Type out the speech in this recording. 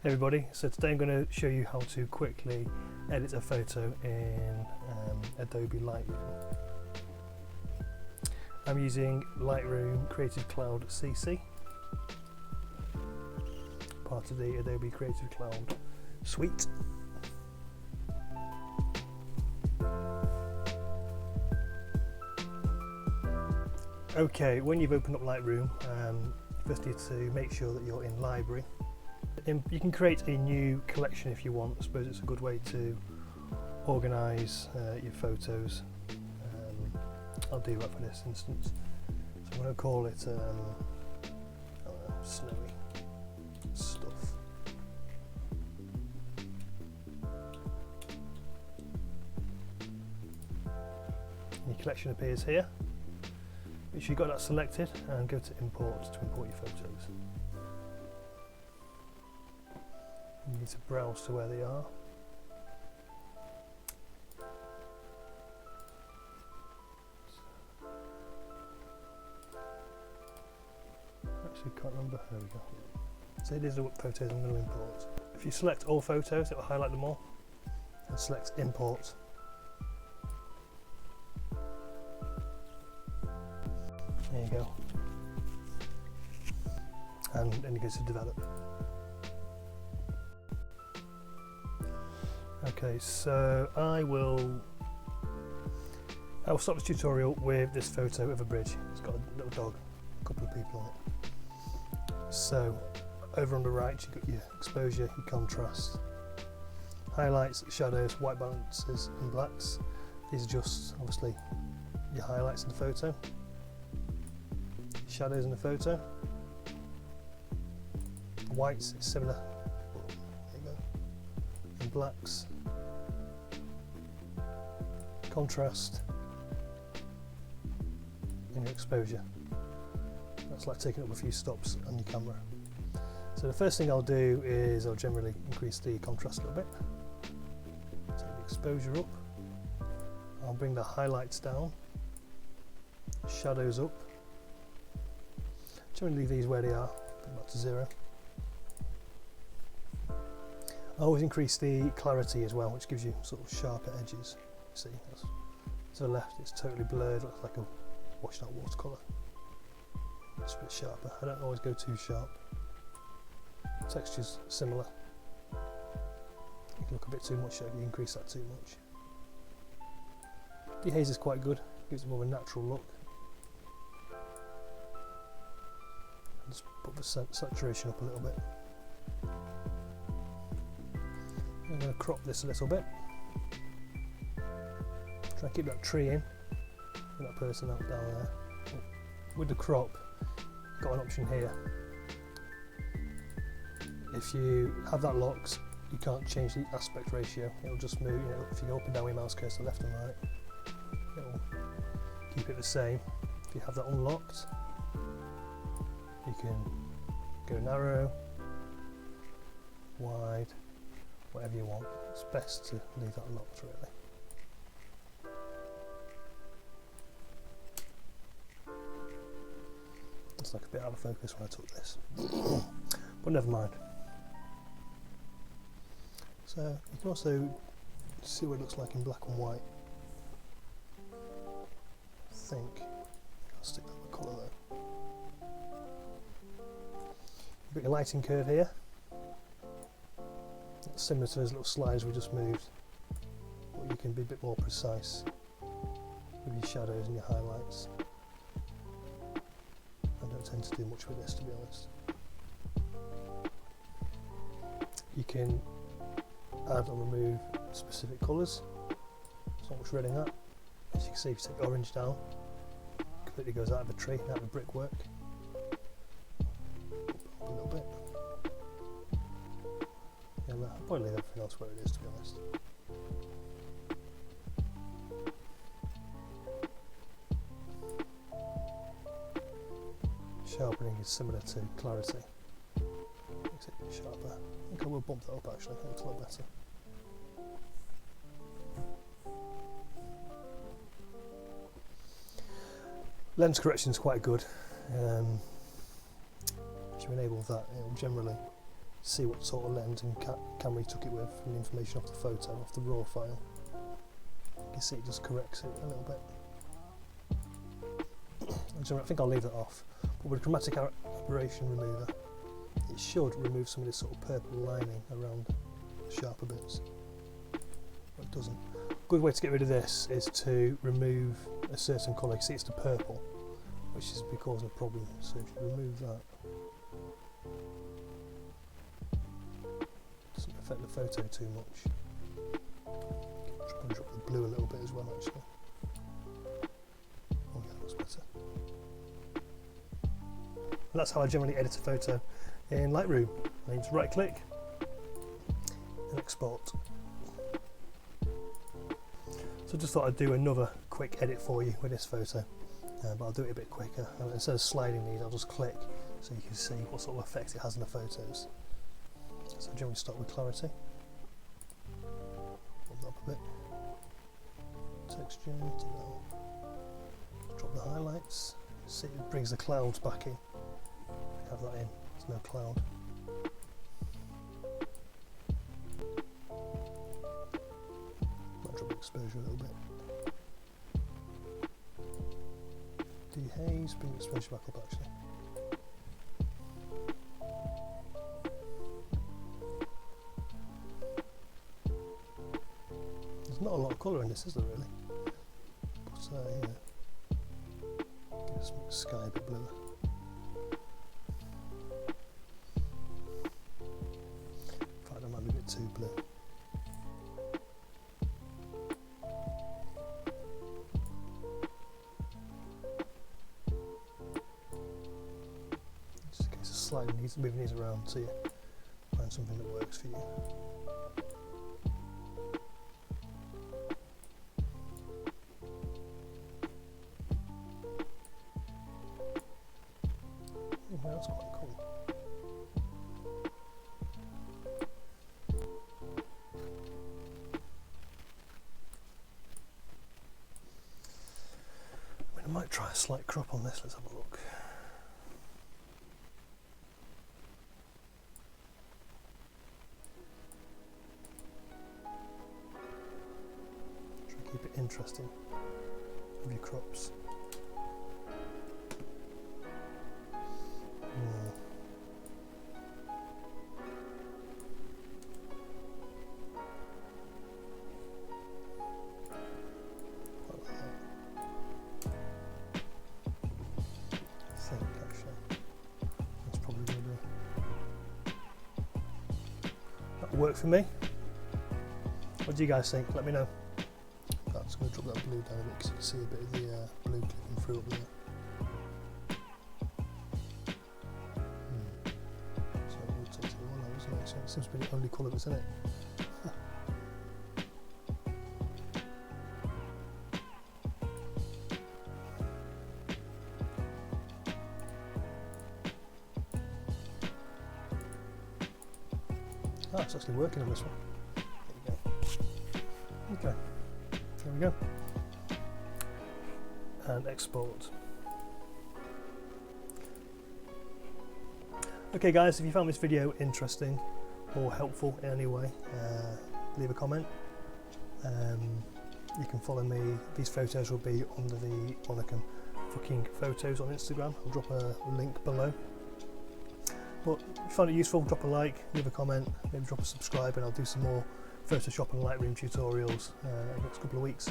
Hey everybody, so today I'm going to show you how to quickly edit a photo in Adobe Light Room. I'm using Light Room Creative Cloud CC, part of the Adobe Creative Cloud suite. Okay, when you've opened up Lightroom, first you need to make sure that you're in Library. You can create a new collection if you want. I suppose it's a good way to organise your photos. I'll do that for this instance. So I'm going to call it snowy stuff. Your collection appears here. Make sure you've got that selected and go to import to import your photos. You need to browse to where they are. Actually can't remember, there we go. So these are what photos I'm going to import. If you select all photos, it will highlight them all. And select import. There you go. And then you go to develop. Okay, so I will start this tutorial with this photo of a bridge. It's got a little dog, a couple of people on it. So over on the right you've got your exposure, your contrast, highlights, shadows, white balances and blacks. These are just obviously your highlights in the photo, shadows in the photo. Whites is similar, there you go, and blacks, contrast, and your exposure. That's like taking up a few stops on your camera. So the first thing I'll do is I'll generally increase the contrast a little bit, take the exposure up, I'll bring the highlights down, shadows up, generally leave these where they are, put back to 0. I always increase the clarity as well, which gives you sort of sharper edges. See, that's, to the left it's totally blurred, looks like a washed out watercolour. It's a bit sharper. I don't always go too sharp. Texture's similar. You can look a bit too much if you increase that too much. Dehaze is quite good, gives it more of a natural look. Just put the saturation up a little bit. I'm going to crop this a little bit. Try and keep that tree in, and that person out down there. With the crop, you've got an option here. If you have that locked, you can't change the aspect ratio. It'll just move, if you go up and down with your mouse cursor left and right, it'll keep it the same. If you have that unlocked, you can go narrow, wide, whatever you want. It's best to leave that locked really. It's like a bit out of focus when I took this, but never mind. So you can also see what it looks like in black and white. I think I'll stick that with colour though. You've got your lighting curve here. It's similar to those little slides we just moved, but you can be a bit more precise with your shadows and your highlights. I don't tend to do much with this, to be honest. You can add or remove specific colours. There's not much red in that. As you can see, if you take orange down, it completely goes out of the tree, out of the brickwork. A little bit. Yeah, I'll probably leave everything else where it is, to be honest. Sharpening is similar to clarity. Makes it a bit sharper. I think I will bump that up actually, it looks a lot better. Lens correction is quite good. If you enable that, it will generally see what sort of lens and camera you took it with, and the information off the photo, off the raw file. You can see it just corrects it a little bit. I think I'll leave that off. But with a chromatic aberration remover, it should remove some of this sort of purple lining around the sharper bits. But it doesn't. A good way to get rid of this is to remove a certain colour. You see it's the purple, which is causing a problem. So if you remove that, it doesn't affect the photo too much. Drop the blue a little bit as well, actually. Oh yeah, that looks better. And that's how I generally edit a photo in Lightroom. I just right click and export. So I just thought I'd do another quick edit for you with this photo, but I'll do it a bit quicker. And instead of sliding these, I'll just click so you can see what sort of effect it has on the photos. So I generally start with clarity. Put that up a bit. Texture, drop the highlights. See, it brings the clouds back in. Have that in, there's no cloud. Might drop the exposure a little bit. Dehaze, bring the exposure back up actually. There's not a lot of colour in this, is there really? But yeah, give this sky a bit bluer. Too blue. Just in case of slightly moving these around so you find something that works for you. Oh, that's quite cool. I might try a slight crop on this, let's have a look. Try to keep it interesting with your crops. Work for me. What do you guys think? Let me know. I'm just going to drop that blue down a bit because you can see a bit of the blue clicking through up there. So it will take a while, doesn't it? So it seems to be the only colour that's in it. Ah, it's actually working on this one. There we go. Okay, there we go. And export. Okay guys, if you found this video interesting or helpful in any way, leave a comment. You can follow me. These photos will be under the moniker Phukin Photos on Instagram. I'll drop a link below. But if you find it useful, drop a like, leave a comment, maybe drop a subscribe, and I'll do some more Photoshop and Lightroom tutorials in the next couple of weeks.